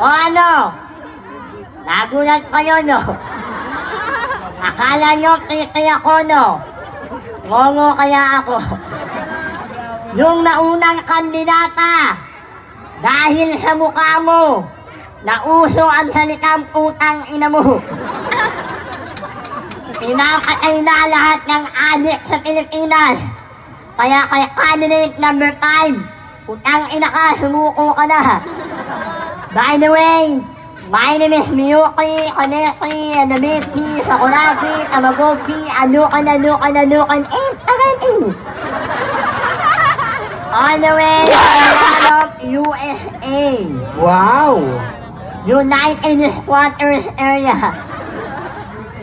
O ano? Nagulat kayo, no? Akala nyo kaya ako, no? Ngongo kaya ako. Yung naunang kandidata, dahil sa mukha mo, nauso ang salitang putang ina mo. Pinapatay na lahat ng adik sa Pilipinas. Kaya kay candidate number 5, putang ina ka, sumuko ka na. By the way, my name is Miyuki, Kaneki, Anamiki, Sakuraki, Tamagoki, Anukan, and again. On the way from USA. Wow! United Squatters Area.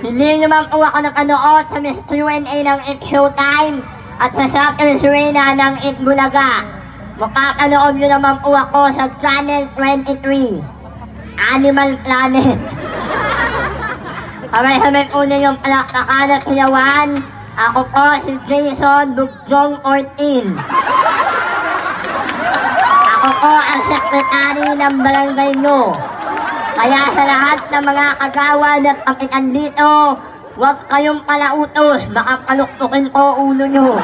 Hindi naman po ako napanood sa Miss Q&A ng It Showtime at sa Shoppers Arena ng It Bulaga. Makakanood nyo naman po ako sa Channel 23, Animal Planet. Kamay-kamay po na yung palakpakan at siyawan. Ako po si Jason Bugjong Ortin. Ako po ang sekretary ng barangay nyo. Kaya sa lahat ng mga kagawan at pakitan dito, huwag kayong palautos, baka paluktukin ko ulo nyo.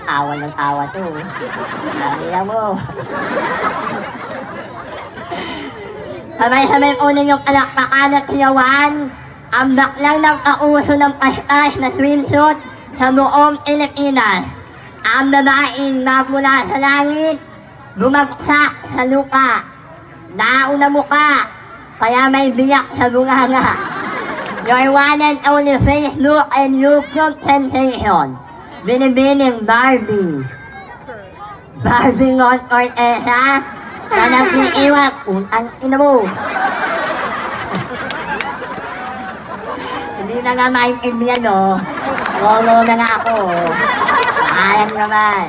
Awa ng awa to. Nakila mo. Sabay-sabay po ninyong palakpakan at siyawan ang baklang ng kauso ng pastas na swimsuit sa buong Pilipinas. Ang babaeng magmula sa langit, bumagsak sa lupa. Nauna muka, kaya may biyak sa bunganga. Your one and only Facebook and YouTube sensation. Binibining Barbie. Barbie Ngon Cortesa, na nag-iiwak, utang ina mo. Hindi na nga maintindihan, no? Lolo na nga ako. Ayang naman.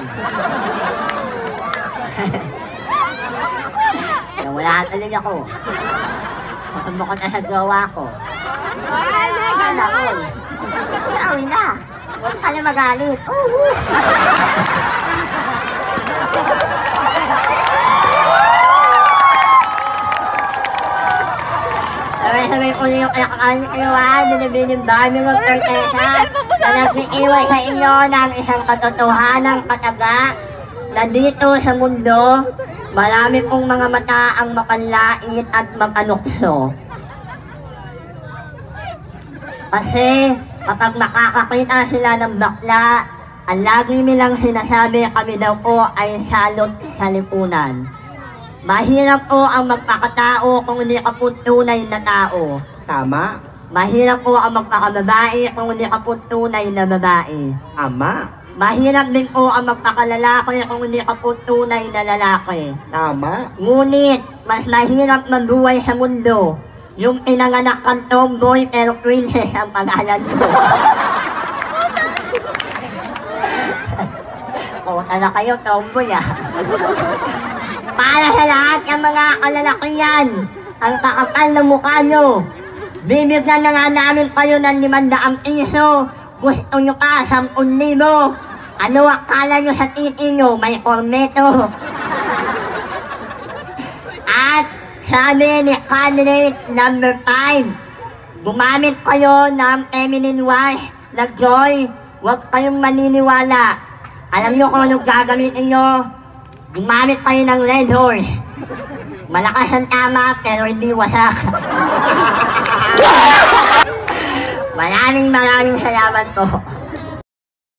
Nawala tuloy ako. Masubok na sa gawa ko. Ay, ako. Iyawin na. Huwag ka na magalit. Sabay-sabay ko na yung kakakaan binibining Barbie Ngon Cortesa na nag-iiwan sa inyo ng isang katotohanang kataga na dito sa mundo, marami pong mga mata ang mapanlait at mapanukso. Kasi kapag makakakita sila ng bakla, ang lagi nilang sinasabi kami daw po ay salot sa lipunan. Mahirap po ang magpakatao kung hindi ka po tunay na tao. Tama. Mahirap po ang magpakababae kung hindi ka po tunay na babae. Tama. Mahirap din po ang magpakalalaki kung hindi ka po tunay na lalaki. Tama. Ngunit, mas mahirap mabuhay sa mundo yung pinanganak kang tomboy pero princess ang pangalan mo. Kung ano kayo, tomboy ah. Para sa lahat ng mga kalalakihan, ang kakapal na mukha nyo, bibigyan na nga namin kayo ng 500 piso. Gusto nyo ka, 10,000. Ano akala nyo sa titi nyo? May korneto. At sabi ni candidate number 5, gumamit kayo ng feminine wash na Joy. Huwag kayong maniniwala. Alam nyo kung anong gagamitin nyo? Gumamit kayo ng Red Horse. Malakas ang tama pero hindi wasak. Maraming salamat po.